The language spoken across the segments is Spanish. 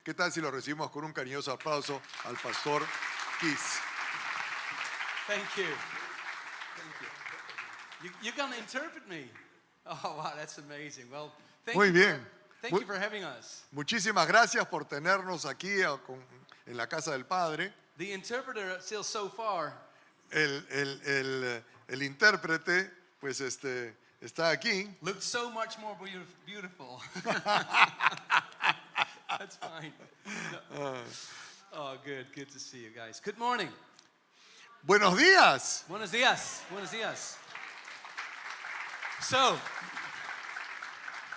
¿Qué tal si lo recibimos con un cariñoso aplauso al pastor Kiss? Thank you. Thank you. You're going to interpret me. Oh, wow, that's amazing. Well, Muy bien. Thank you for having us. Muchísimas gracias por tenernos aquí en la casa del Padre. The interpreter still so far. El intérprete, pues está aquí. Looked so much more beautiful. That's fine. No. Oh, good. Good to see you guys. Good morning. Buenos días. Buenos días. Buenos días. So,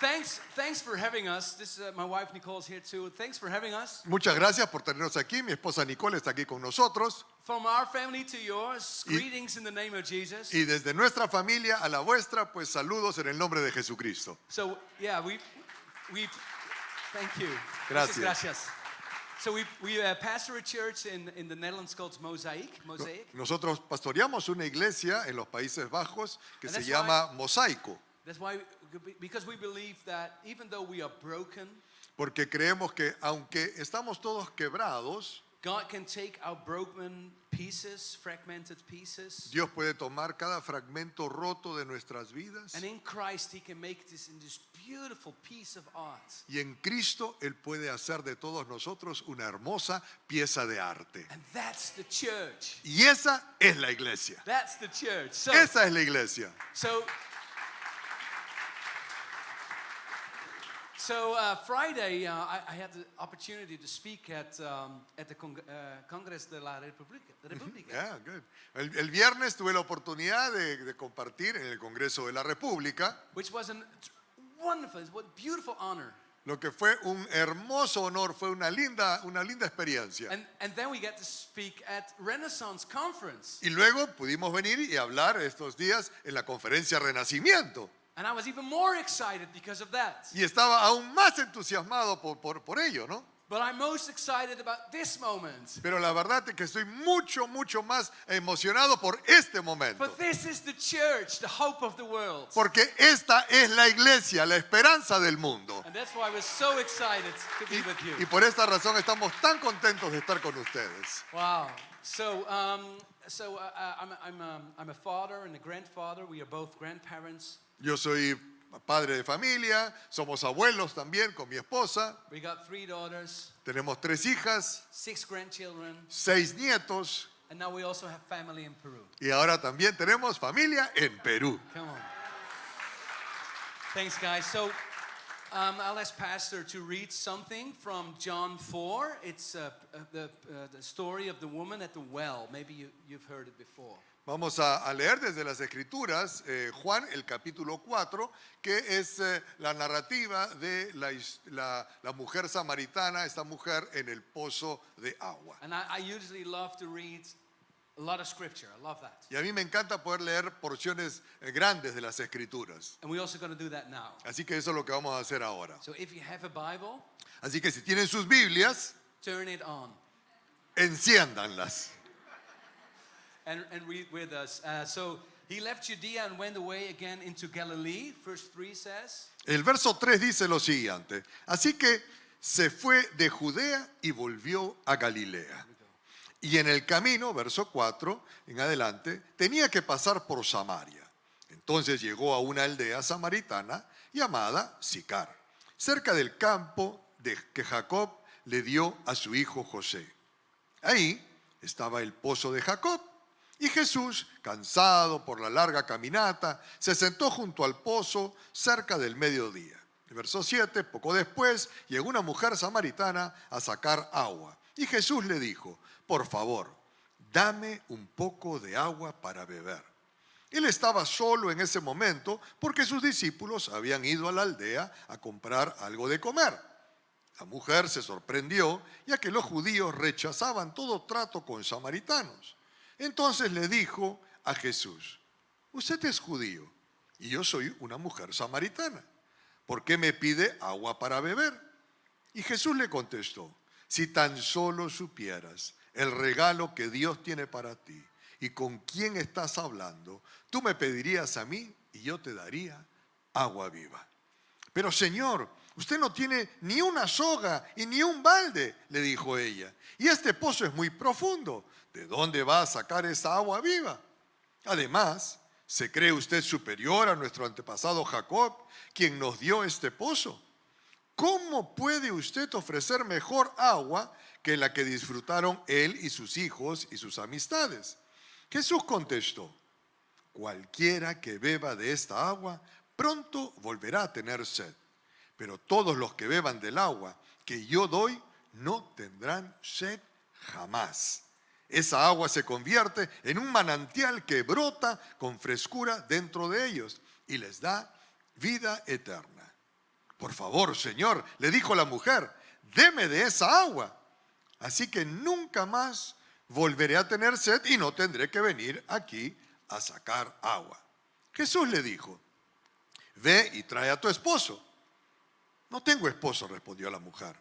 thanks for having us. This my wife Nicole's here too. Thanks for having us. Muchas gracias por tenernos aquí. Mi esposa Nicole está aquí con nosotros. From our family to yours, greetings in the name of Jesus. Y desde nuestra familia a la vuestra, pues saludos en el nombre de Jesucristo. So, yeah, we thank you. Gracias. Gracias. So we pastor a church in the Netherlands called Mosaic. Nosotros pastoreamos una iglesia en los Países Bajos que And se that's llama Mosaico, That's why, because we believe that even though we are broken, porque creemos que aunque estamos todos quebrados, God can take our broken pieces, fragmented pieces, Dios puede tomar cada fragmento roto de nuestras vidas and in Christ He can make this in this beautiful piece of art. y en Cristo Él puede hacer de todos nosotros una hermosa pieza de arte. And that's the church. Y esa es la iglesia. That's the church. So, Esa es la iglesia. So Friday, I had the opportunity to speak at the Congress de la República. Yeah, good. El viernes tuve la oportunidad de compartir en el Congreso de la República, Which was a wonderful, beautiful honor. lo que fue un hermoso honor, fue una linda experiencia. And then we get to speak at Renaissance Conference. Y luego pudimos venir y hablar estos días en la conferencia Renacimiento. And I was even more excited because of that. Y estaba aún más entusiasmado por ello, ¿no? But I'm most excited about this moment. Pero la verdad es que estoy mucho más emocionado por este momento. But this is the church, the hope of the world. Porque esta es la iglesia, la esperanza del mundo. And that's why we're so excited to be with you. Y por esta razón estamos tan contentos de estar con ustedes. Wow. So, I'm a father and a grandfather. We are both grandparents. Yo soy padre de familia, somos abuelos también con mi esposa. We got 3 daughters, Tenemos 3 hijas, 6 grandchildren, 6 nietos and now we also have family in Peru. y ahora también tenemos familia en Perú. Come on. Thanks, guys. So, I'll ask Pastor to read something from John 4. It's the story of the woman at the well. Maybe you've heard it before. Vamos a leer desde las Escrituras Juan, el capítulo 4, que es la narrativa de la mujer samaritana, esta mujer en el pozo de agua. And I usually love to read a lot of scripture. I love that. Y a mí me encanta poder leer porciones grandes de las Escrituras. And we're also going to do that now. Así que eso es lo que vamos a hacer ahora. So if you have a Bible, Así que si tienen sus Biblias, turn it on enciéndanlas. and read with us. So he left Judea and went away again into Galilee. Verse 3 says. El verso 3 dice lo siguiente: así que se fue de Judea y volvió a Galilea. Y en el camino, verso 4 en adelante, tenía que pasar por Samaria. Entonces llegó a una aldea samaritana llamada Sicar, cerca del campo que Jacob le dio a su hijo José. Ahí estaba el pozo de Jacob. Y Jesús, cansado por la larga caminata, se sentó junto al pozo cerca del mediodía. El verso 7, poco después, llegó una mujer samaritana a sacar agua. Y Jesús le dijo: por favor, dame un poco de agua para beber. Él estaba solo en ese momento porque sus discípulos habían ido a la aldea a comprar algo de comer. La mujer se sorprendió, ya que los judíos rechazaban todo trato con samaritanos. Entonces le dijo a Jesús: usted es judío y yo soy una mujer samaritana. ¿Por qué me pide agua para beber? Y Jesús le contestó: si tan solo supieras el regalo que Dios tiene para ti y con quién estás hablando, tú me pedirías a mí y yo te daría agua viva. Pero Señor, Usted no tiene ni una soga y ni un balde, le dijo ella. Y este pozo es muy profundo. ¿De dónde va a sacar esa agua viva? Además, ¿se cree usted superior a nuestro antepasado Jacob, quien nos dio este pozo? ¿Cómo puede usted ofrecer mejor agua que la que disfrutaron él y sus hijos y sus amistades? Jesús contestó: cualquiera que beba de esta agua pronto volverá a tener sed, pero todos los que beban del agua que yo doy no tendrán sed jamás. Esa agua se convierte en un manantial que brota con frescura dentro de ellos y les da vida eterna. Por favor, Señor, le dijo la mujer, deme de esa agua. Así que nunca más volveré a tener sed y no tendré que venir aquí a sacar agua. Jesús le dijo, ve y trae a tu esposo. No tengo esposo, respondió la mujer.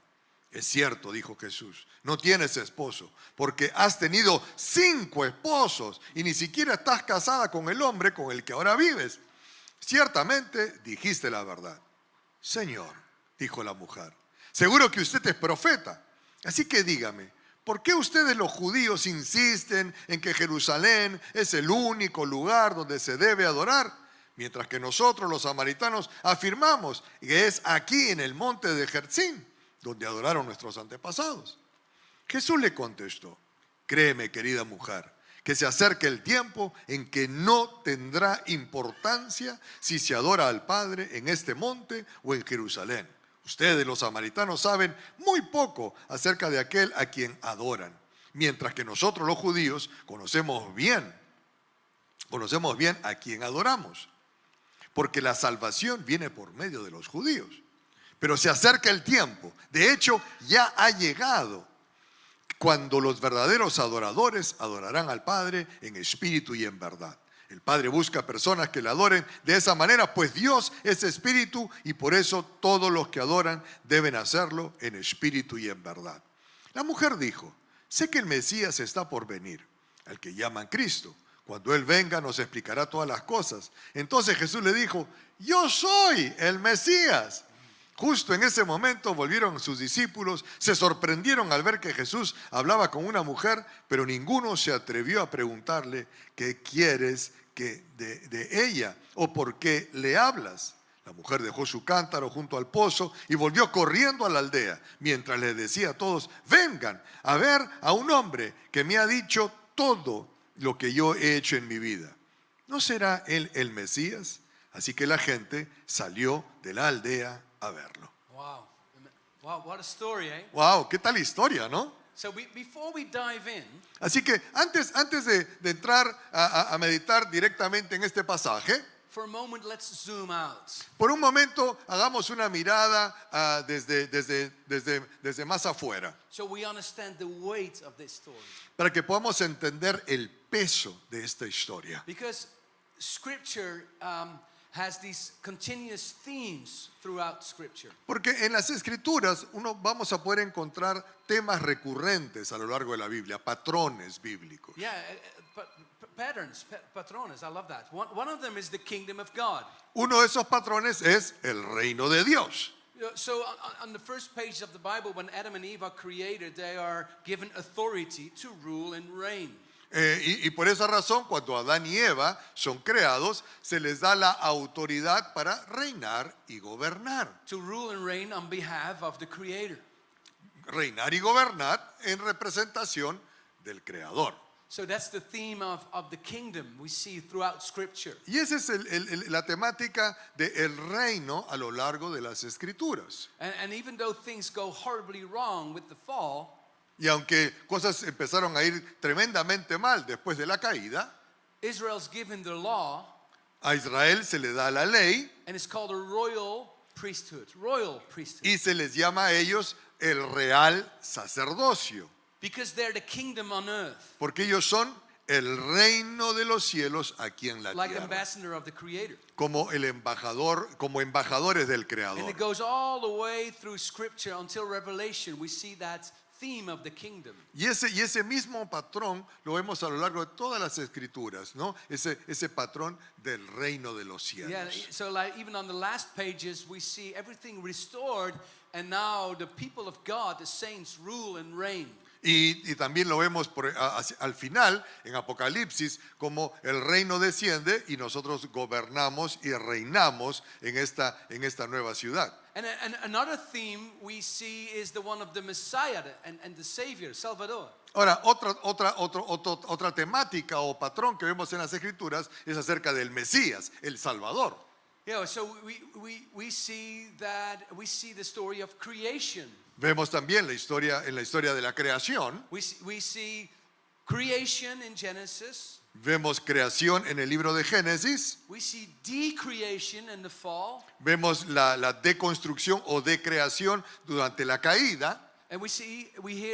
Es cierto, dijo Jesús, no tienes esposo, porque has tenido 5 esposos y ni siquiera estás casada con el hombre con el que ahora vives. Ciertamente dijiste la verdad. Señor, dijo la mujer, seguro que usted es profeta. Así que dígame, ¿por qué ustedes los judíos insisten en que Jerusalén es el único lugar donde se debe adorar? Mientras que nosotros los samaritanos afirmamos que es aquí en el monte de Gerzim, donde adoraron nuestros antepasados. Jesús le contestó, créeme, querida mujer, que se acerca el tiempo en que no tendrá importancia si se adora al Padre en este monte o en Jerusalén. Ustedes, los samaritanos, saben muy poco acerca de aquel a quien adoran, mientras que nosotros, los judíos, conocemos bien a quien adoramos, porque la salvación viene por medio de los judíos. Pero se acerca el tiempo, de hecho ya ha llegado, cuando los verdaderos adoradores adorarán al Padre en espíritu y en verdad. El Padre busca personas que le adoren de esa manera, pues Dios es espíritu y por eso todos los que adoran deben hacerlo en espíritu y en verdad. La mujer dijo, sé que el Mesías está por venir, al que llaman Cristo. Cuando Él venga nos explicará todas las cosas. Entonces Jesús le dijo, yo soy el Mesías. Justo en ese momento volvieron sus discípulos, se sorprendieron al ver que Jesús hablaba con una mujer, pero ninguno se atrevió a preguntarle, ¿qué quieres de ella? ¿O por qué le hablas? La mujer dejó su cántaro junto al pozo y volvió corriendo a la aldea, mientras le decía a todos, vengan a ver a un hombre que me ha dicho todo lo que yo he hecho en mi vida. ¿No será él el Mesías? Así que la gente salió de la aldea a verlo. Wow. Wow, what a story, eh? Wow, qué tal historia, ¿no? So before we dive in, Así que antes de entrar a meditar directamente en este pasaje, for a moment, let's zoom out. por un momento hagamos una mirada desde más afuera, So we understand the weight of this story. para que podamos entender el peso de esta historia. Because Scripture has these continuous themes throughout Scripture. Porque en las Escrituras vamos a poder encontrar temas recurrentes a lo largo de la Biblia, patrones bíblicos. Yeah, patterns, patrones, I love that. One of them is the kingdom of God. Uno de esos patrones es el reino de Dios. So on the first page of the Bible, when Adam and Eve are created, they are given authority to rule and reign. Y por esa razón, cuando Adán y Eva son creados, se les da la autoridad para reinar y gobernar. To rule and reign on behalf of the Creator. Reinar y gobernar en representación del Creador. So that's the theme of the kingdom we see throughout Scripture. Y esa es la temática del reino a lo largo de las Escrituras. And even though things go horribly wrong with the fall, Y aunque cosas empezaron a ir tremendamente mal después de la caída, Israel's given the law, a Israel se le da la ley and it's called a royal priesthood. Royal priesthood. y se les llama a ellos el real sacerdocio, Because they're the kingdom on earth, porque ellos son el reino de los cielos aquí en la like tierra, ambassador of the Creator. como embajadores del And Creador. it goes all the way through Scripture until Revelation. We see that theme of the kingdom. Y ese mismo patrón lo vemos a lo largo de todas las escrituras, ¿no? Ese patrón del reino de los Yeah, cielos. so like even on the last pages, we see everything restored, and now the people of God, the saints, rule and reign. Y también lo vemos al final, en Apocalipsis, como el reino desciende y nosotros gobernamos y reinamos en esta nueva ciudad. And another theme we see is the one of the Messiah and the Savior, Salvador. Ahora, otra temática o patrón que vemos en las Escrituras es acerca del Mesías, el Salvador. Yeah, so we see the story of creation. Vemos también en la historia de la creación. We see creation in Genesis. Vemos creación en el libro de Génesis. We see decreation in the fall. Vemos la deconstrucción o decreación durante la caída. And we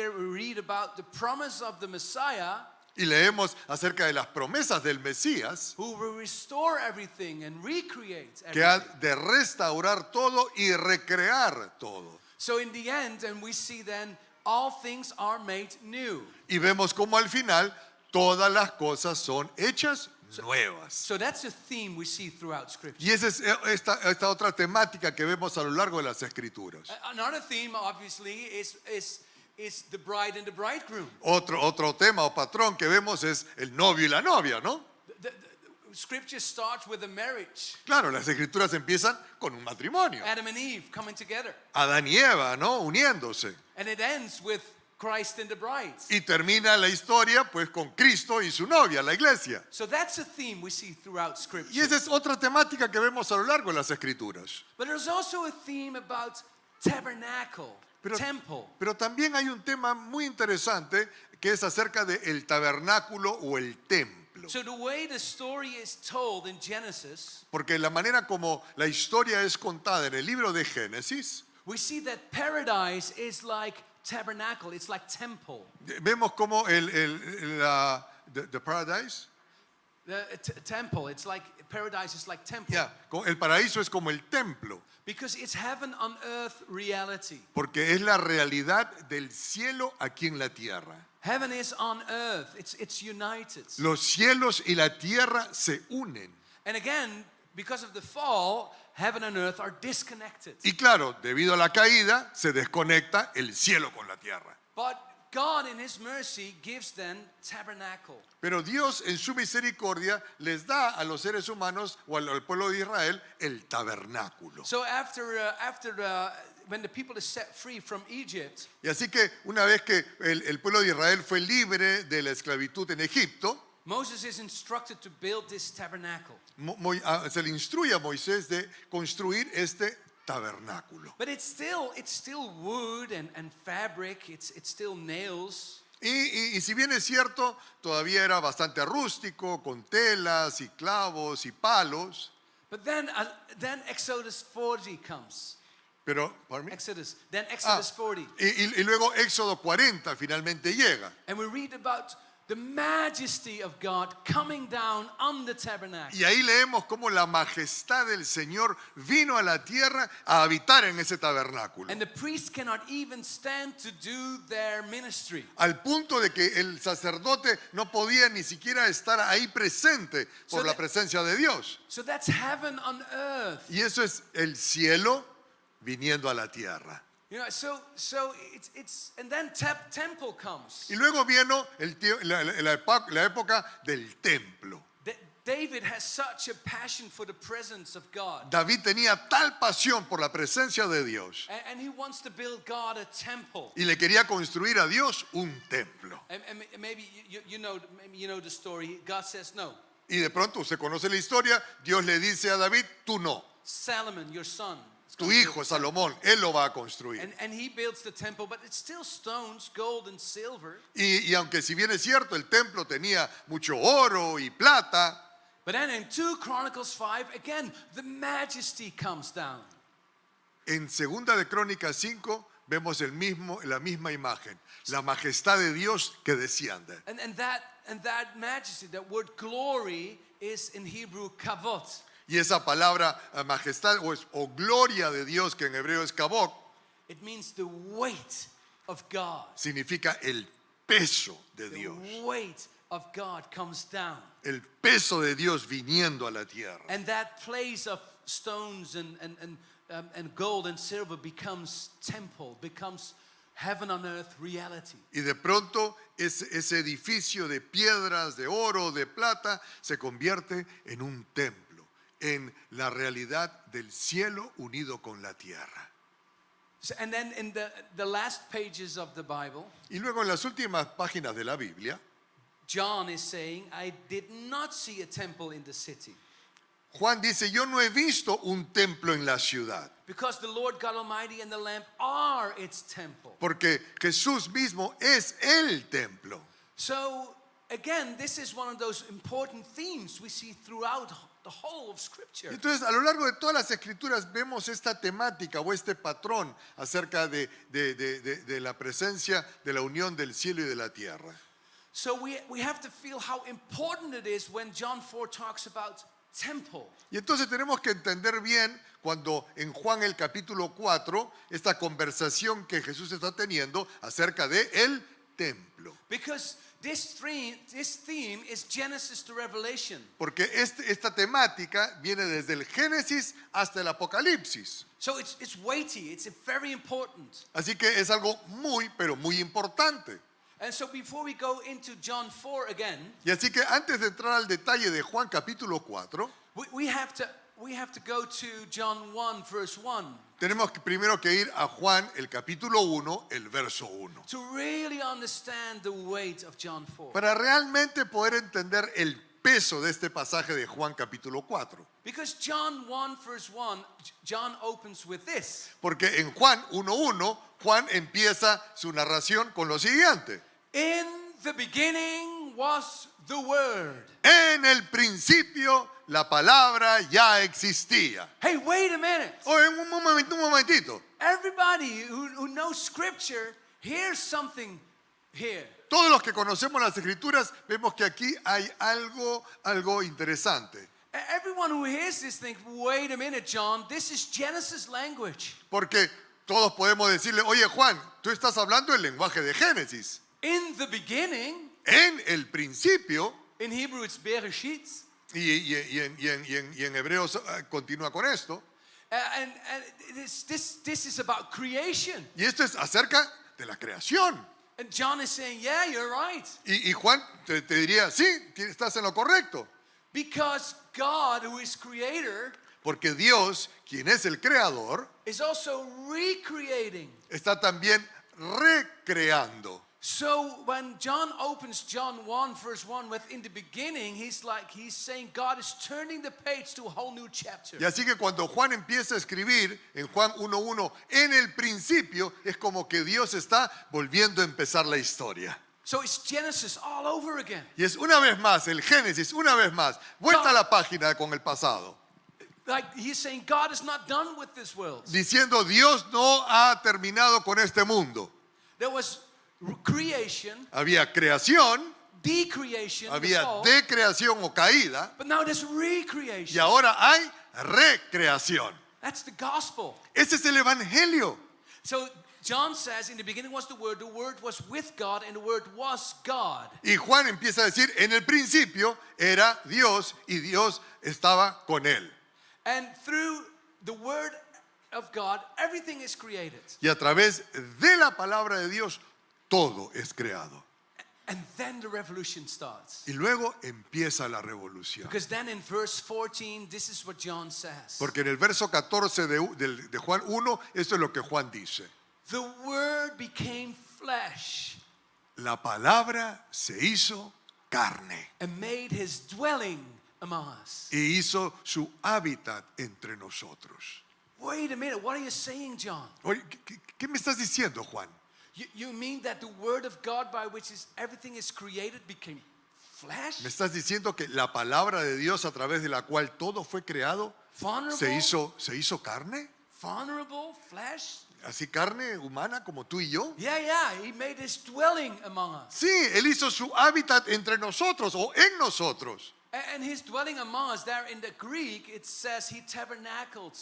read about the promise of the Messiah, Y leemos acerca de las promesas del Mesías, who will restore everything and recreate que ha everything. de restaurar todo y recrear todo. So in the end, and we see then all things are made new. Y vemos como al final todas las cosas son hechas nuevas. So that's a theme we see throughout Scripture. Y esa es esta otra temática que vemos a lo largo de las Escrituras. Another theme, obviously, is the bride and the bridegroom. Otro tema o patrón que vemos es el novio y la novia, ¿no? The Scripture starts with a marriage. Claro, las Escrituras empiezan con un matrimonio. Adam and Eve coming together. Adán y Eva, ¿no? Uniéndose. And it ends with Christ and the bride. Y termina la historia pues con Cristo y su novia, la iglesia. So that's a theme we see throughout Y Scripture. esa es otra temática que vemos a lo largo de las Escrituras. But there's also a theme about tabernacle, temple. Pero también hay un tema muy interesante que es acerca del tabernáculo o el templo. So the way the story is told in Genesis, Porque la manera como la historia es contada en el libro de Génesis, we see that paradise is like tabernacle, it's like temple. vemos como the paradise, Temple, it's like paradise is like temple. el paraíso es como el templo, Because it's heaven on earth reality. porque es la realidad del cielo aquí en la tierra. Heaven is on earth, it's united. Los cielos y la tierra se unen. And again, because of the fall, heaven and earth are disconnected. Y claro, debido a la caída, se desconecta el cielo con la tierra. But God in His mercy gives them tabernacle. Pero Dios en su misericordia les da a los seres humanos o al pueblo de Israel el tabernáculo. So when the people is set free from Egypt, Y así que una vez que el pueblo de Israel fue libre de la esclavitud en Egipto, Moses is instructed to build this tabernacle. se le instruye a Moisés de construir este tabernáculo. But it's still wood and fabric, it's still nails. Y si bien es cierto, todavía era bastante rústico, con telas y clavos y palos. But then Exodus 40 comes. Pero, pardon me? Exodus 40. Y luego Éxodo 40 finalmente llega. And we read about the majesty of God coming down on the tabernacle. Y ahí leemos cómo la majestad del Señor vino a la tierra a habitar en ese tabernáculo. And the priests cannot even stand to do their ministry. Al punto de que el sacerdote no podía ni siquiera estar ahí presente por la presencia de Dios. So that's heaven on earth. Y eso es el cielo viniendo a la tierra. You know, so it's and then temple comes. Y luego vino la época del templo. David has such a passion for the presence of God. David tenía tal pasión por la presencia de Dios And he wants to build God a temple. y le quería construir a Dios un templo. And maybe you know the story. God says no. Y de pronto usted conoce la historia, Dios le dice a David, tú no, Solomon, your son. tu hijo Salomón, él lo va a construir. And he builds the temple, but it's still stones, gold and silver. Y aunque si bien es cierto, el templo tenía mucho oro y plata, But then in 2 Chronicles 5, again, the majesty comes down. en 2 de Crónicas 5 vemos la misma imagen, la majestad de Dios que desciende. And that majesty, that word glory, is in Hebrew kavod. Y esa palabra majestad o gloria de Dios, que en hebreo es kabod, It means the weight. of God. significa el peso de The Dios. weight of God comes down. El peso de Dios viniendo a la tierra. And that place of stones and gold and silver becomes temple, becomes heaven on earth reality. Y de pronto ese edificio de piedras, de oro, de plata, se convierte en un templo, en la realidad del cielo unido con la tierra. And then in the last pages of the Bible, Y luego en las últimas páginas de la Biblia, John is saying, I did not see a temple in the city. Juan dice, yo no he visto un templo en la ciudad, Because the Lord God Almighty and the Lamb are its temple. porque Jesús mismo es el templo. So, again, this is one of those important themes we see throughout the whole of Scripture. Entonces, a lo largo de todas las escrituras vemos esta temática o este patrón acerca de la presencia, de la unión del cielo y de la tierra. So we have to feel how important it is when John 4 talks about temple. Y entonces tenemos que entender bien cuando en Juan el capítulo 4, esta conversación que Jesús está teniendo acerca de el templo. Because this theme is Genesis to Revelation. Porque esta temática viene desde el Génesis hasta el Apocalipsis. So it's weighty, it's very important. Así que es algo muy, pero muy importante. And so before we go into John 4 again, Y así que antes de entrar al detalle de Juan capítulo 4, we have to go to John 1 verse 1 tenemos primero que ir a Juan el capítulo 1, el verso 1. to really understand the weight of John 4. Para realmente poder entender el peso de este pasaje de Juan capítulo 4. Because John 1 verse 1, John opens with this. Porque en Juan 1:1, Juan empieza su narración con lo siguiente. In the beginning was the Word. En el principio la palabra ya existía. Hey, wait a minute. Oye, un momentito. Everybody who knows Scripture hears something here. Todos los que conocemos las escrituras vemos que aquí hay algo interesante. Everyone who hears this thinks, wait a minute, John, this is Genesis language. Porque todos podemos decirle, oye Juan, tú estás hablando el lenguaje de Génesis. In the beginning, En el principio, in Hebrew it's Bereshit, y en hebreos continúa con esto, and this is about creation. y esto es acerca de la creación. And John is saying, yeah, you're right. Y Juan te diría, sí, estás en lo correcto. Because God, who is creator, Porque Dios, quien es el creador, is also recreating. está también recreando. So when John opens John 1 verse 1 with in the beginning, he's saying God is turning the page to a whole new chapter. Y así que cuando Juan empieza a escribir en Juan 1:1, en el principio, es como que Dios está volviendo a empezar la historia. So it's Genesis all over again. Y es una vez más, el Génesis, una vez más, vuelta a la página con el pasado. Like he's saying God is not done with this world. Diciendo, Dios no ha terminado con este mundo. There was creation, Había creación, decreation, the había fall, decreación o caída, but now there's y recreation. ahora hay recreación. That's the gospel. Ese es el evangelio. So John says, in the beginning was the Word was with God, and the Word was God. Y Juan empieza a decir, en el principio era Dios y Dios estaba con él. And through the Word of God, everything is created. Y a través de la palabra de Dios, todo es creado. And then the revolution starts. Y luego empieza la revolución. Because then in verse 14, this is what John says. Porque en el verso 14 de Juan 1, esto es lo que Juan dice. The Word became flesh La palabra se hizo carne and made his dwelling among us. y hizo su hábitat entre nosotros. Wait a minute, what are you saying, John? Oye, ¿qué me estás diciendo, Juan? You mean that the Word of God by which everything is created became flesh? ¿Me estás diciendo que la palabra de Dios a través de la cual todo fue creado se hizo carne? Vulnerable flesh? ¿Así carne humana como tú y yo? Yeah, he made his dwelling among us. Sí, Él hizo su hábitat entre nosotros o en nosotros. And his dwelling among us, there in the Greek, it says he tabernacled.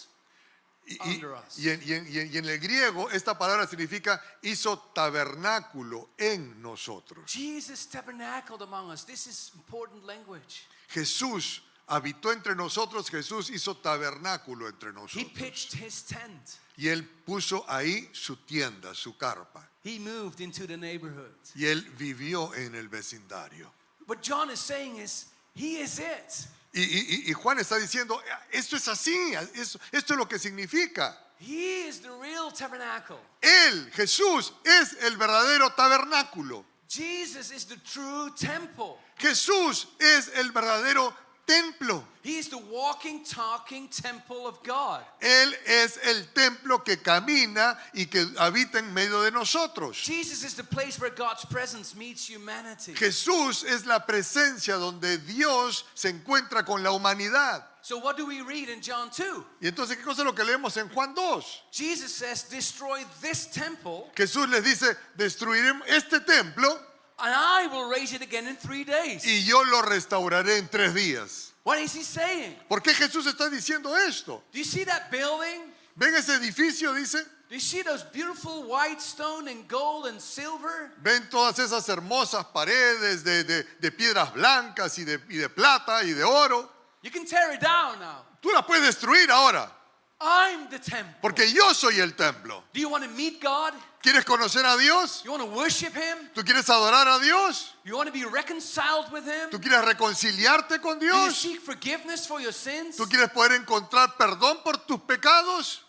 under us. y en el griego esta palabra significa hizo tabernáculo en nosotros. Jesus tabernacled among us. This is important language. Jesús habitó entre nosotros, Jesús hizo tabernáculo entre He nosotros. pitched his tent. Y él puso ahí su tienda, su carpa. He moved into the neighborhood. Y él vivió en el vecindario. What John is saying is, he is it. Y Juan está diciendo, esto es así, esto es lo que significa. He is the real tabernacle. Él, Jesús, es el verdadero tabernáculo. Jesus is the true temple. Jesús es el verdadero templo. He is the walking, talking temple of God. Él es el templo que camina y que habita en medio de nosotros. Jesus is the place where God's presence meets humanity. Jesús es la presencia donde Dios se encuentra con la humanidad. So what do we read in John 2? Y entonces, ¿qué cosa es lo que leemos en Juan 2? Jesus says, destroy this temple Jesús les dice, destruiremos este templo and I will raise it again in 3 days. y yo lo restauraré en 3 días. What is he saying? ¿Por qué Jesús está diciendo esto? Do you see that building? ¿Ven ese edificio? Dice. Do you see those beautiful white stone and gold and silver? ¿Ven todas esas hermosas paredes de piedras blancas y de plata y de oro? You can tear it down now. Tú las puedes destruir ahora, I'm the temple. porque yo soy el templo. Do you want to meet God? ¿Quieres conocer a Dios? You want to worship him? ¿Tú quieres adorar a Dios? You want to be reconciled with him? ¿Tú quieres reconciliarte con Do you Dios? seek forgiveness for your sins? ¿Tú quieres poder encontrar perdón por tus pecados?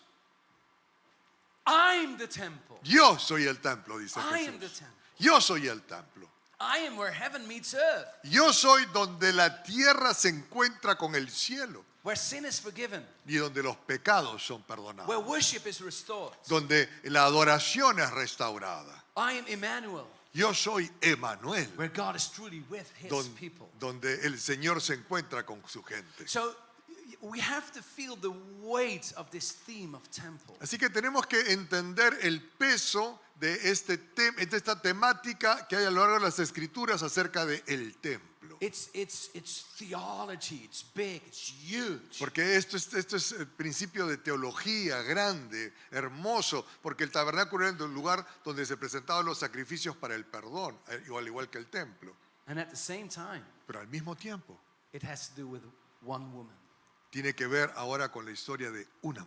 I'm the temple. Yo soy el templo, dice I am the Jesús. temple. Yo soy el templo. I am where heaven meets earth, Yo soy donde la tierra se encuentra con el cielo where sin is forgiven, y donde los pecados son where perdonados, worship is restored. donde la adoración es restaurada. I am Emmanuel, Yo soy Emanuel, where God is truly with his people. donde el Señor se encuentra con su gente. So we have to feel the weight of this theme of temple. Así que tenemos que entender el peso de de esta temática que hay a lo largo de las Escrituras acerca de el templo. It's theology, it's big, it's huge. Porque esto es el principio de teología grande, hermoso, porque el tabernáculo era el lugar donde se presentaban los sacrificios para el perdón, al igual que el templo. And at the same time, Pero al mismo tiempo it has to do with one woman, tiene que ver ahora con la historia de una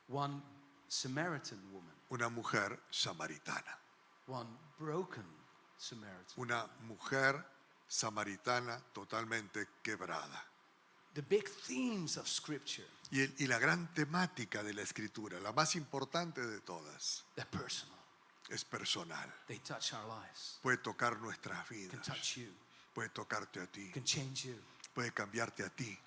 one Samaritan woman, mujer samaritana, one broken Samaritan. una mujer samaritana totalmente quebrada. The big themes of Scripture, Y la gran temática de la Escritura, la más importante de todas, they're personal. es personal. They touch our lives, Puede tocar nuestras can vidas, touch you, puede tocarte a ti, can change you. puede cambiarte a ti.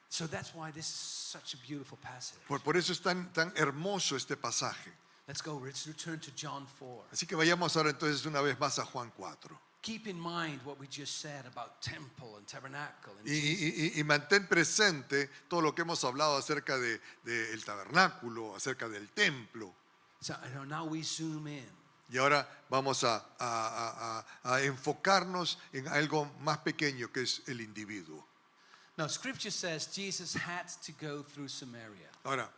So that's why this is such a beautiful passage. Por eso es tan hermoso este pasaje. Let's return to John 4. Así que vayamos ahora entonces una vez más a Juan 4. Keep in mind what we just said about temple and tabernacle and Jesus. Y mantén presente todo lo que hemos hablado acerca del tabernáculo, acerca del templo. So now we zoom in. Y ahora vamos a enfocarnos en algo más pequeño que es el individuo. Now, Scripture says Jesus had to go through Samaria. Ahora,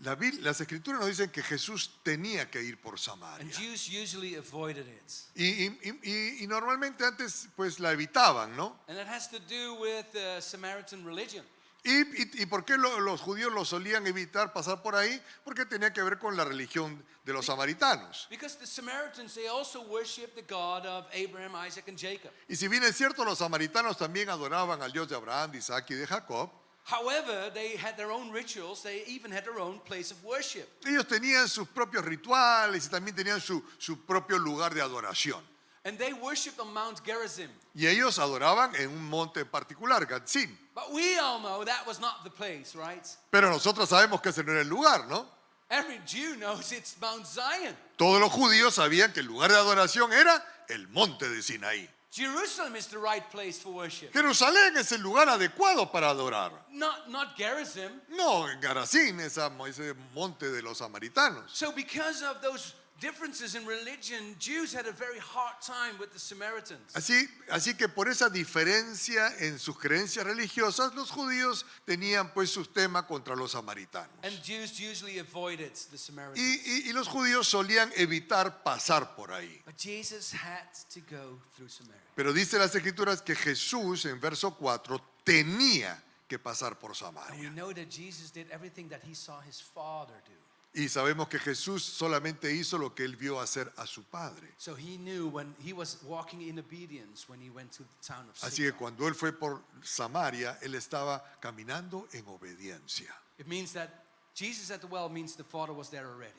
las escrituras nos dicen que Jesús tenía que ir por And Samaria. Jews usually avoided it. Y normalmente antes pues la evitaban, ¿no? And it has to do with Samaritan religion. ¿Y por qué los judíos lo solían evitar pasar por ahí? Porque tenía que ver con la religión de los samaritanos. Because the Samaritans, they also worship the God of Abraham, Isaac, and Jacob. Y si bien es cierto, los samaritanos también adoraban al Dios de Abraham, de Isaac y de Jacob, However, they had their own rituals. They even had their own place of worship. ellos tenían sus propios rituales y también tenían su propio lugar de adoración. And they worshiped on Mount Gerizim. Y ellos adoraban en un monte en particular, Gatzim. But we all know that was not the place, right? Pero nosotros sabemos que ese no era el lugar, ¿no? Every Jew knows it's Mount Zion. Todos los judíos sabían que el lugar de adoración era el monte de Sinaí. Jerusalem is the right place for worship. Jerusalén es el lugar adecuado para adorar. Not Gerizim. No en Garazín, ese monte de los samaritanos. So because of those differences in religion, Jews had a very hard time with the Samaritans. Así que por esa diferencia en sus creencias religiosas, los judíos tenían pues sus temas contra los samaritanos. And Jews usually avoided the Samaritans. Y los judíos solían evitar pasar por ahí. But Jesus had to go through Samaria. Pero dice las Escrituras que Jesús en verso 4 tenía que pasar por And we Samaria. know that Jesus did everything that he saw his Father do. Y sabemos que Jesús solamente hizo lo que él vio hacer a su Padre. So he knew when he was walking in obedience when he went to the town of Así que Sychar. cuando él fue por Samaria, él estaba caminando en obediencia. It means that Jesus at the well means the Father was there already.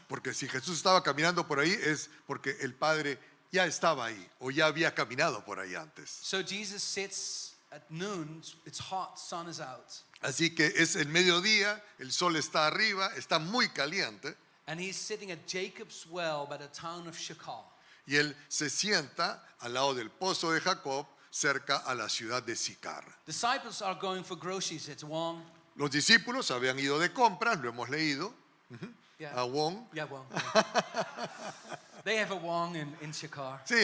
Porque si Jesús estaba caminando por ahí es porque el Padre ya estaba ahí o ya había caminado por ahí antes. So Jesus sits at noon, it's hot, sun is out, Así que es el mediodía, el sol está arriba, está muy caliente and he's sitting at Jacob's well by the town of Sychar. y él se sienta al lado del pozo de Jacob cerca a la ciudad de Sicar. Disciples are going for groceries. It's Wong. Los discípulos habían ido de compras, lo hemos leído, Yeah. a Wong. Yeah, Wong. Yeah. They have a Wong in Sychar. Sí,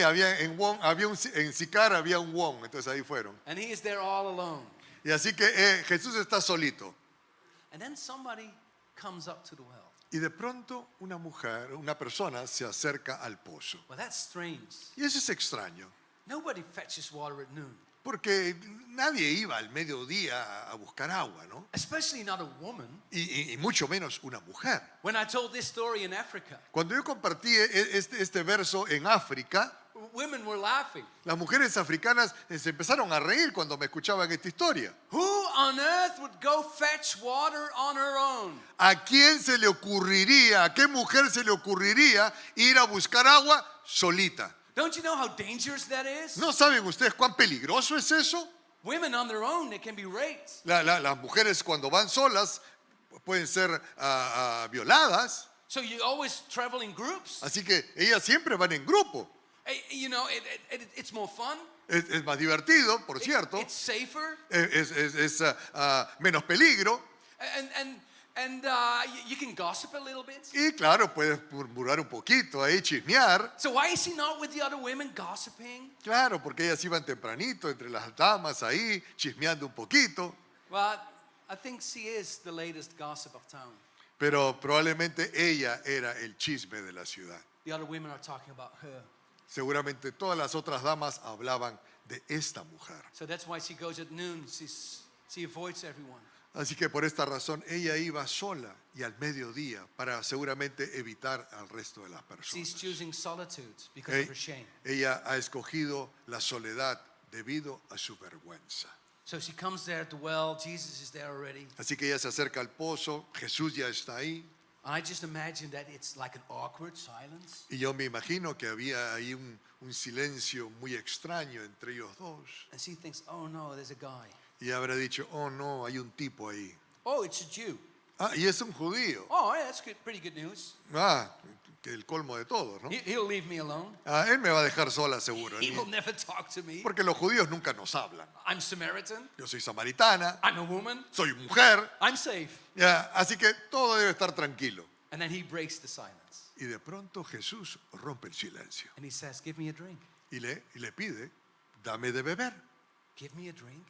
en Sicar había un Wong, entonces ahí fueron. And he is there all alone. Y así que Jesús está solito. And then somebody comes up to the well. Y de pronto una persona se acerca al pozo. Well, that's strange. Y eso es extraño, Nobody fetches water at noon, porque nadie iba al mediodía a buscar agua, ¿no? especially not a woman. Y mucho menos una mujer. When I told this story in Africa, Cuando yo compartí este verso en África, women were laughing. las mujeres africanas se empezaron a reír cuando me escuchaban esta historia. Who on earth would go fetch water on her own? ¿A quién se le ocurriría, a qué mujer se le ocurriría ir a buscar agua solita? Don't you know how dangerous that is? ¿No saben ustedes cuán peligroso es eso? Women on their own, they can be raped. Las mujeres cuando van solas pueden ser violadas, So you always travel in groups. así que ellas siempre van en grupo. You know, it's more fun. Es más divertido, por cierto, It's safer. es menos peligro And you can gossip a little bit. y claro, puedes murmurar un poquito ahí, chismear. So why is he not with the other women gossiping? Claro, porque ellas iban tempranito entre las damas ahí, chismeando un poquito, Well, I think she is the latest gossip of town. pero probablemente ella era el chisme de la ciudad. The other women are talking about her. Seguramente todas las otras damas hablaban de esta mujer. So that's why she goes at noon. She avoids everyone. Así que por esta razón ella iba sola y al mediodía para seguramente evitar al resto de las She's personas. choosing solitude because of her shame. Ella ha escogido la soledad debido a su vergüenza. So she comes there at the well. Jesus is there already. Así que ella se acerca al pozo, Jesús ya está ahí. I just imagine that it's like an awkward silence. Y yo me imagino que había ahí un silencio muy extraño entre ellos dos. And she thinks, oh no, there's a guy. Y habrá dicho, oh no, hay un tipo ahí. Oh, it's a Jew. Ah, y es un judío. Oh, yeah, that's good, pretty good news. Ah, que el colmo de todos, ¿no? He'll leave me alone. Ah, él me va a dejar sola seguro. He will never talk to me. Porque los judíos nunca nos hablan. I'm Samaritan. Yo soy samaritana, I'm a woman. soy mujer, I'm safe. ya, así que todo debe estar tranquilo. And then he breaks the silence. Y de pronto Jesús rompe el silencio And he says, give me a drink. y le pide, dame de beber, Give me a drink.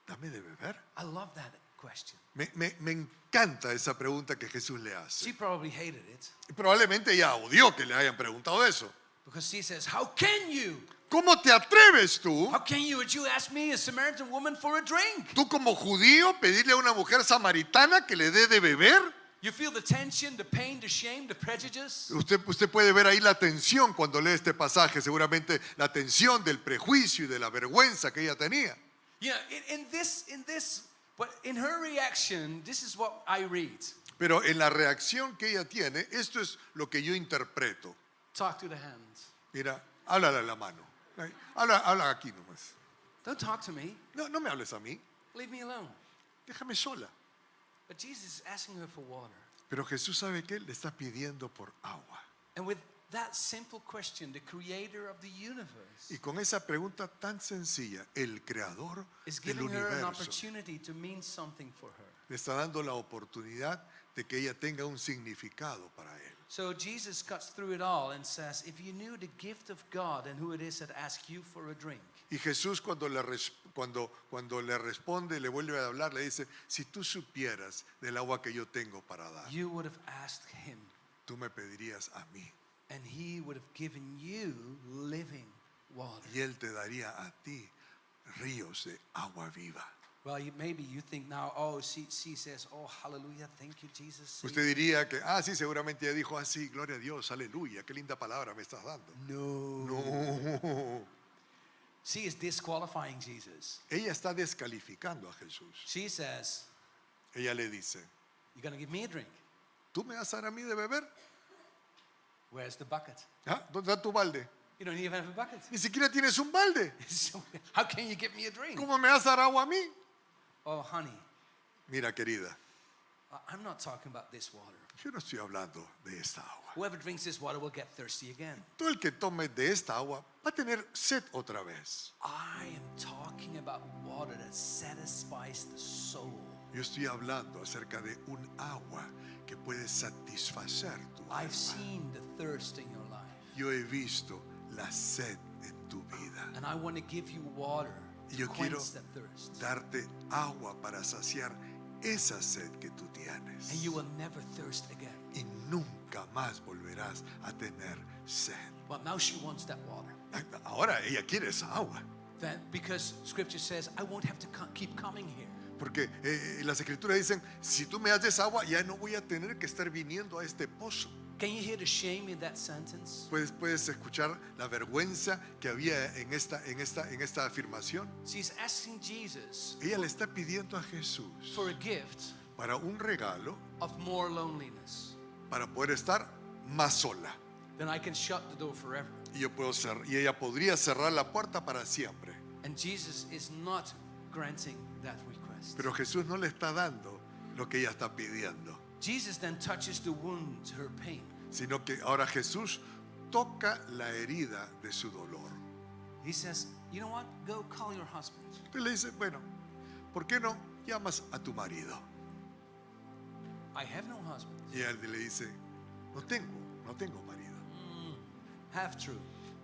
dame de beber. I love that question. Me encanta esa pregunta que Jesús le She hace. probably hated it Y probablemente ella odió que le hayan preguntado eso. because she says, how can you? ¿Cómo te atreves tú, How can you, a Jew, ask me, a Samaritan woman, for a drink? tú como judío, pedirle a una mujer samaritana que le dé de beber? You feel the tension, the pain, the shame, the prejudice. Usted puede ver ahí la tensión cuando lee este pasaje, seguramente la tensión del prejuicio y de la vergüenza que ella tenía. Yeah, but in her reaction, this is what I read. Pero en la reacción que ella tiene, esto es lo que yo interpreto. Talk to the hands. Mira, háblale a la mano. Habla aquí nomás. Don't talk to me. No me hables a mí, Leave me alone. déjame sola. But Jesus is asking her for water. Pero Jesús sabe que le está pidiendo por agua. And with that simple question, the creator of the universe Y con esa pregunta tan sencilla, el creador is del giving her an universo opportunity to mean something for her. le está dando la oportunidad de que ella tenga un significado para él. So Jesus cuts through it all and says, if you knew the gift of God and who it is that asks you for a drink, Y Jesús cuando le responde, le vuelve a hablar, le dice, si tú supieras del agua que yo tengo para dar, you would have asked him, tú me pedirías a mí and he would have given you living water. y Él te daría a ti ríos de agua viva. Well, maybe you think now, oh, she says, oh, hallelujah, thank you, Jesus. Usted diría que, sí, seguramente ella dijo, sí, gloria a Dios, aleluya, qué linda palabra me estás dando. No. No, She is disqualifying Jesus. ella está descalificando a Jesús. She says, Ella le dice, you're going to give me a drink. ¿tú me vas a dar a mí de beber? Where's the bucket? ¿Dónde está tu balde? You don't even have a bucket. Ni siquiera tienes un balde. So how can you give me a drink? ¿Cómo me vas a dar agua a mí? Oh, honey, Mira, querida, I'm not talking about this water. yo no estoy hablando de esta agua. Whoever drinks this water will get thirsty again. Todo el que tome de esta agua va a tener sed otra vez. I am talking about water that satisfies the soul. Yo estoy hablando acerca de un agua que puede satisfacer tu I've alma. seen the thirst in your life. Yo he visto la sed en tu vida. And I want to give you water Y to yo quiero quench that thirst. darte agua para saciar esa sed que tú tienes. And you will never thirst again. Y nunca más volverás a tener sed. Well, now she wants that water. Ahora ella quiere esa agua. Then, because Scripture says, I won't have to keep coming here. Porque las escrituras dicen, si tú me das esa agua, ya no voy a tener que estar viniendo a este pozo. Can you hear the shame in that sentence? Puedes escuchar la vergüenza que había en esta afirmación. She's asking Jesus Ella le está pidiendo a Jesús for a gift para un regalo of more loneliness. para poder estar más sola. Then I can shut the door forever. Y ella podría cerrar la puerta para siempre. And Jesus is not granting that request. Pero Jesús no le está dando lo que ella está pidiendo, Jesus then touches the wound, her pain. sino que ahora Jesús toca la herida de su dolor. He says, you know what? Go call your husband. Entonces le dice, bueno, ¿por qué no llamas a tu marido? I have no husband. Y él le dice, no tengo marido. Half true.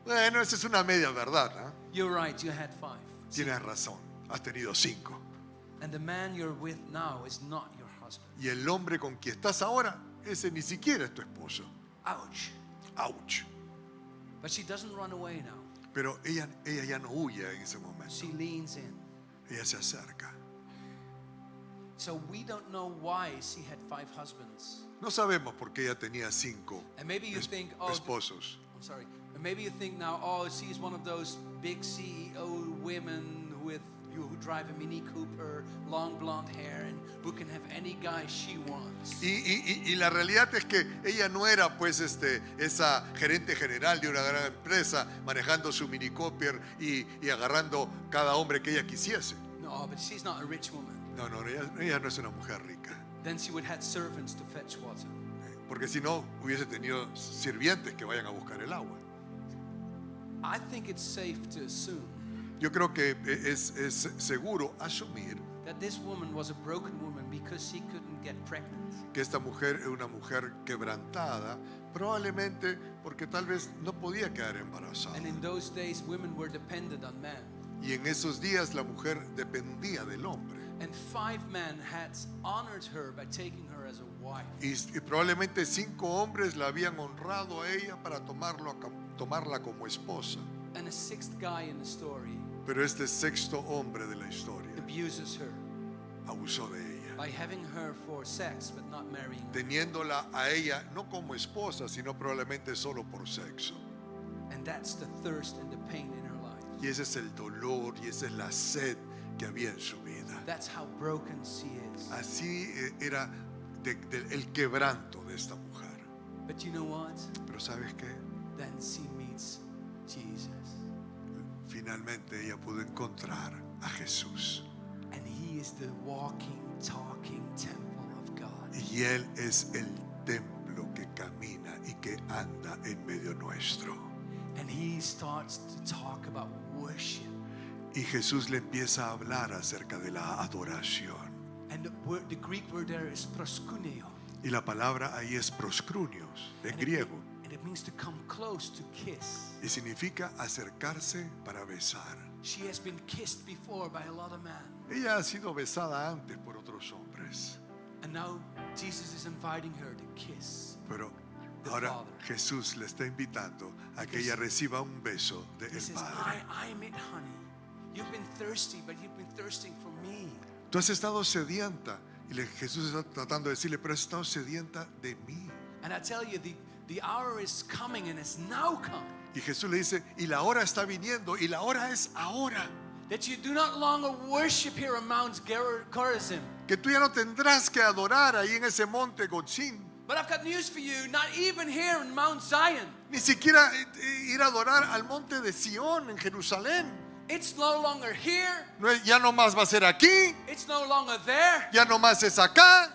Bueno, esa es una media verdad, ¿no? You're right, you had 5. Tienes razón, has tenido 5. And the man you're with now is not your husband. Y el hombre con quien estás ahora, ese ni siquiera es tu esposo. Ouch. Ouch. But she doesn't run away now. Pero ella ya no huye en ese momento. She leans in. Ella se acerca. So we don't know why she had 5 husbands. No sabemos por qué ella tenía 5 And maybe you think, oh, esposos. I'm sorry. And maybe you think now, oh, she's one of those big CEO women who drive a Mini Cooper, long blonde hair, and who can have any guy she wants. Y la realidad es que ella no era pues esa gerente general de una gran empresa manejando su Mini Cooper y agarrando cada hombre que ella quisiese. No, but she's not a rich woman. No, ella no es una mujer rica. Then she would have servants to fetch water. Porque si no, hubiese tenido sirvientes que vayan a buscar el agua. I think it's safe to assume Yo creo que es seguro asumir that this woman was a broken woman because she couldn't get pregnant. que esta mujer es una mujer quebrantada, probablemente porque tal vez no podía quedar embarazada. And in those days, women were dependent on men. Y en esos días la mujer dependía del hombre. And 5 men had honored her by taking her as a wife. Y probablemente 5 hombres la habían honrado a ella para tomarla como esposa. And a 6th guy in the story Pero este 6º hombre de la historia abuses her abusó de ella, by having her for sex but not marrying her. teniéndola a ella no como esposa, sino probablemente solo por sexo. And that's the thirst and the pain in her life. Y ese es el dolor y esa es la sed que había en su vida. That's how broken she is. Así era el quebranto de esta mujer. But you know what? Pero ¿sabes qué? Then she meets Jesus. Finalmente ella pudo encontrar a Jesús. And he is the walking, talking temple of God. Y Él es el templo que camina y que anda en medio nuestro. And he starts to talk about worship. Y Jesús le empieza a hablar acerca de la adoración. And the Greek word there is proskuneo. Y la palabra ahí es proskrunios, en griego. And it means to come close, to kiss. Y significa acercarse para besar. She has been kissed before by a lot of men. Ella ha sido besada antes por otros hombres. And now Jesus is inviting her to kiss. Pero The ahora Father. Jesús le está invitando a que ella reciba un beso He del says, Padre. I'm it, honey. You've been thirsty, but you've been thirsting for me. Tú has estado sedienta. Y Jesús está tratando de decirle, pero has estado sedienta de mí. And I tell you, the hour is coming and it's now come. Y Jesús le dice, y la hora está viniendo, y la hora es ahora. That you do not longer worship here on Mount Gerizim. Que tú ya no tendrás que adorar ahí en ese monte Gotzim. But I've got news for you, not even here in Mount Zion. Ni siquiera ir a adorar al monte de Sión en Jerusalén. It's no longer here. No es, ya no más va a ser aquí, It's no longer there. ya no más es acá.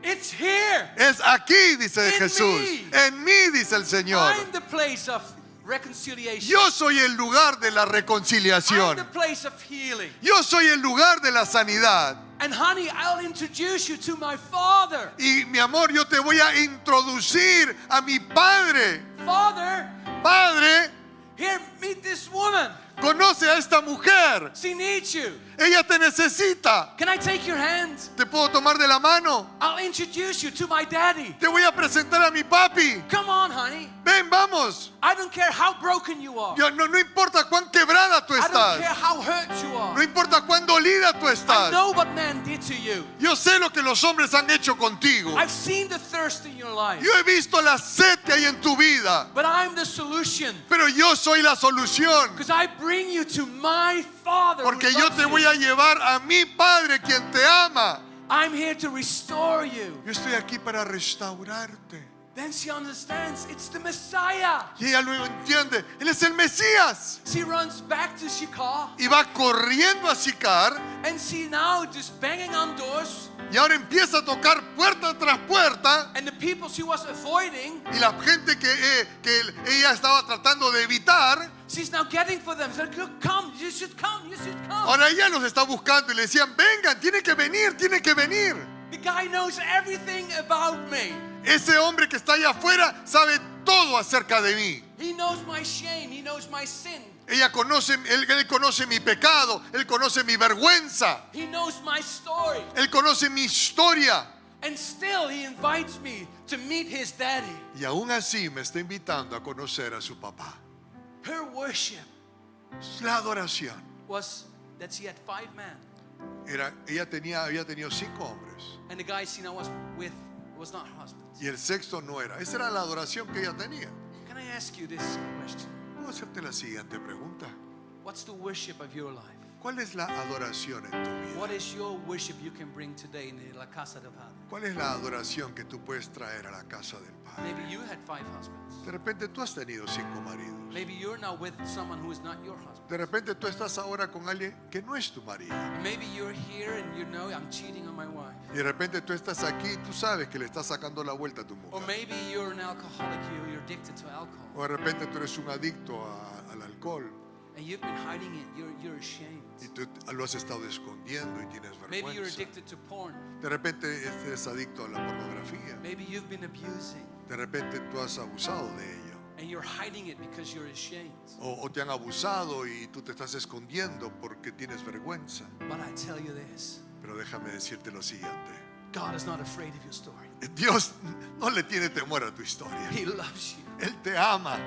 It's here. Es aquí, dice In Jesús. me. En mí, dice el Señor. I'm the place of reconciliation. Yo soy el lugar de la I'm the reconciliación. place of healing. Yo soy el lugar de la sanidad. And honey, I'll introduce you to my Father. Y mi amor, yo te voy a introducir a mi Padre. Father, Padre, here, meet this woman. conoce a esta mujer. She needs you. Ella te necesita. Can I take your hand? ¿Te puedo tomar de la mano? I'll introduce you to my daddy. Te voy a presentar a mi papi. Come on, honey. Ven, vamos. I don't care how broken you are. No importa cuán quebrada tú I don't care estás. how hurt you are. No importa cuán dolida tú I estás. know what man did to you. Yo sé lo que los hombres han hecho contigo. I've seen the thirst in your life. Yo he visto la sed que hay en tu vida. But I'm the solution. Pero yo soy la solución. Because I bring you to my Father. who Porque yo loves te you. voy a llevar a mi Padre quien te ama. I'm here to restore you. Yo estoy aquí para restaurarte. Then she understands it's the Messiah. Y ella lo entiende. Él es el Mesías. She runs back to Sychar Y va corriendo a Sicar. and she now just banging on doors. Y ahora empieza a tocar puerta tras puerta. And the people she was avoiding, Y la gente que ella estaba tratando de evitar. she's now getting for them. She's like, look, come, you should come, you should come. Ahora ella los está buscando y le decían, vengan, tiene que venir, tiene que venir. The guy knows everything about me. Ese hombre que está allá afuera sabe todo acerca de mí. He knows my shame, he knows my sin. Él conoce mi pecado, él conoce mi vergüenza, He knows my story. él conoce mi historia. And still he invites me to meet his daddy. Y aún así me está invitando a conocer a su papá. Her worship La adoración. was that she had 5 men. Ella había tenido 5 hombres And the guy she now was with was not her husband. y el sexto no era. Esa era la adoración que ella tenía. Can I ask you this question? Puedo hacerte la siguiente pregunta. What's the worship of your life? ¿Cuál es la adoración en tu What vida? is your worship you can bring today in la casa del Padre? ¿Cuál es la adoración que tú puedes traer a la casa del Padre? Maybe you had 5 husbands. De repente tú has tenido 5 maridos. Maybe you're now with someone who is not your husband. De repente tú estás ahora con alguien que no es tu marido. Maybe you're here and you know I'm cheating on my wife. Y de repente tú estás aquí y tú sabes que le estás sacando la vuelta a tu Or mujer. maybe you're an alcoholic, you're addicted to alcohol. O de repente tú eres un adicto al alcohol And you've been hiding it, you're ashamed. y tú lo has estado escondiendo y tienes Maybe you're vergüenza. addicted to porn. De repente eres adicto a la pornografía. Maybe you've been abusing. De repente tú has abusado de ello. And you're hiding it because you're ashamed. O te han abusado y tú te estás escondiendo porque tienes vergüenza. But I tell you this, Pero déjame decirte lo siguiente. God is not afraid of your story. Dios no le tiene temor a tu historia. He loves you. Él te ama.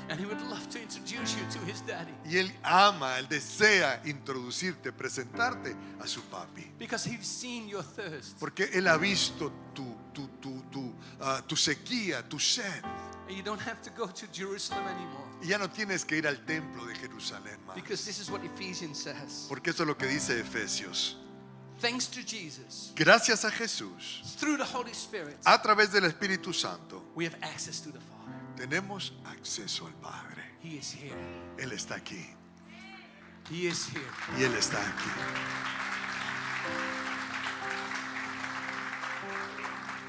And he would love to introduce you to his daddy. Y Él ama, Él desea introducirte, presentarte a su papi. Because he's seen your thirst. Porque Él ha visto tu sequía, tu sed. And you don't have to go to Jerusalem anymore. Y ya no tienes que ir al templo de Jerusalén más. Because this is what Ephesians says. Porque eso es lo que dice Efesios. Thanks to Jesus, Gracias a Jesús, through the Holy Spirit, a través del Espíritu Santo, we have access to the Father. tenemos acceso al Padre. He is here. Él está aquí. He is here. Y Él está aquí.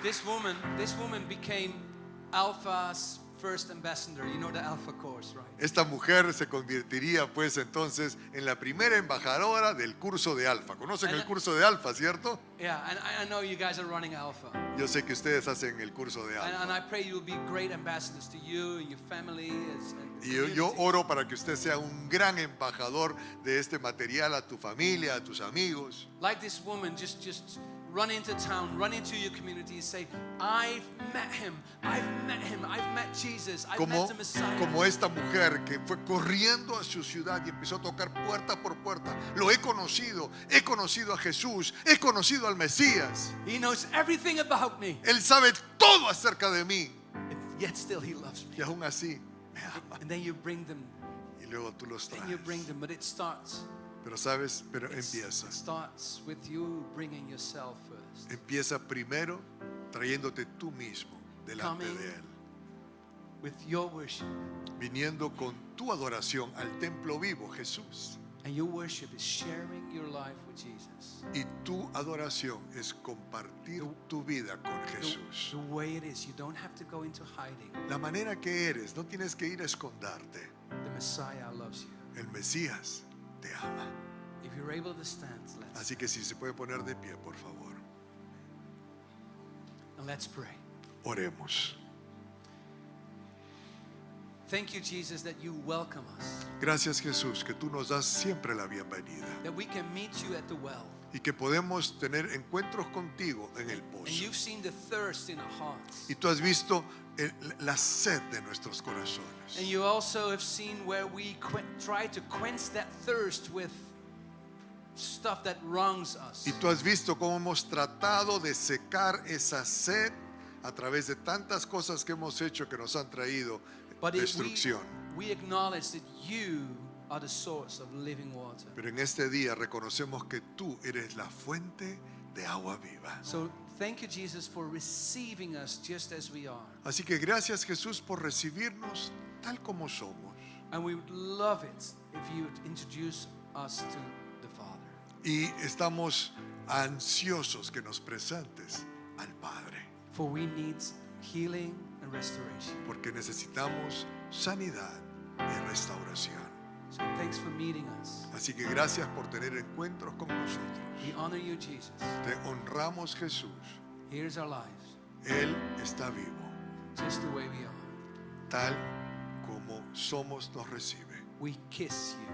This woman became Alpha's first ambassador. You know the Alpha course, right? Esta mujer se convertiría pues entonces en la primera embajadora del curso de Alfa. ¿Conocen el curso de Alfa, cierto? Yeah, and I know you guys are running Alpha. Yo sé que ustedes hacen el curso de And I Alfa. pray you'll be great ambassadors to you and your family. Y yo oro para que usted sea un gran embajador de este material a tu familia, a tus amigos. Like this woman, just run into town, run into your community and say, I've met him, I've met Jesus, I've met the Messiah. Como esta mujer que fue corriendo a su ciudad y empezó a tocar puerta por puerta. Lo he conocido a Jesús, he conocido al Mesías. He knows everything about me, Él sabe todo acerca de mí. yet still he loves me. Y aún así me ama. And then you bring them, Y luego tú los then you bring traes. them, but it starts Empieza. It starts with you bringing yourself first. Empieza primero trayéndote tú mismo delante Coming. de Él. With your worship. Viniendo con tu adoración al templo vivo, Jesús. And your worship is sharing your life with Jesus. Y tu adoración es compartir tu vida con Jesús. The way it is, you don't have to go into hiding. La manera que eres, no tienes que ir a esconderte. The Messiah loves you. El Mesías te ama. If you're able to stand, let's Así que si se puede poner de pie, por favor. and let's pray. Oremos. Thank you, Jesus, that you welcome us, Gracias, Jesús, que tú nos das siempre la bienvenida. that we can meet you at the well. Y que podemos tener encuentros contigo en el And pozo. you've seen the thirst in our hearts. Y tú has visto la sed de nuestros corazones. And you also have seen where we try to quench that thirst with stuff that wrongs us. Y tú has visto cómo hemos tratado de secar esa sed a través de tantas cosas que hemos hecho que nos han traído But destrucción. we acknowledge that you are the source of living water. Pero en este día reconocemos que tú eres la fuente de agua viva. So thank you, Jesus, for receiving us just as we are. Así que gracias, Jesús, por recibirnos tal como somos. And we would love it if you would introduce us to the Father. Y estamos ansiosos que nos presentes al Padre, For we need healing and restoration. porque necesitamos sanidad y restauración. So thanks for meeting us. Así que gracias por tener encuentros con nosotros. We honor you, Jesus. Te honramos, Jesús. Here's our lives, Él está vivo. just the way we are. Tal como somos nos recibe. We kiss you.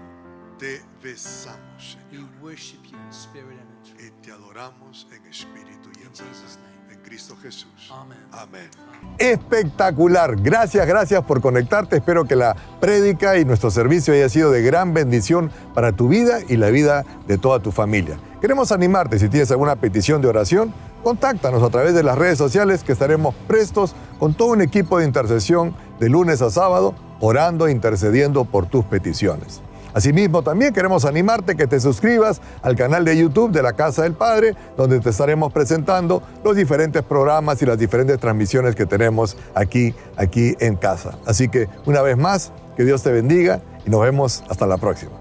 Te besamos, We Señor. worship you in spirit and in truth. Y te adoramos en espíritu y en In Jesus' verdad. name. En Cristo Jesús. Amen. Amén. Espectacular. Gracias por conectarte. Espero que la prédica y nuestro servicio haya sido de gran bendición para tu vida y la vida de toda tu familia. Queremos animarte. Si tienes alguna petición de oración, contáctanos a través de las redes sociales, que estaremos prestos con todo un equipo de intercesión de lunes a sábado, orando e intercediendo por tus peticiones. Asimismo, también queremos animarte que te suscribas al canal de YouTube de la Casa del Padre, donde te estaremos presentando los diferentes programas y las diferentes transmisiones que tenemos aquí en casa. Así que, una vez más, que Dios te bendiga y nos vemos hasta la próxima.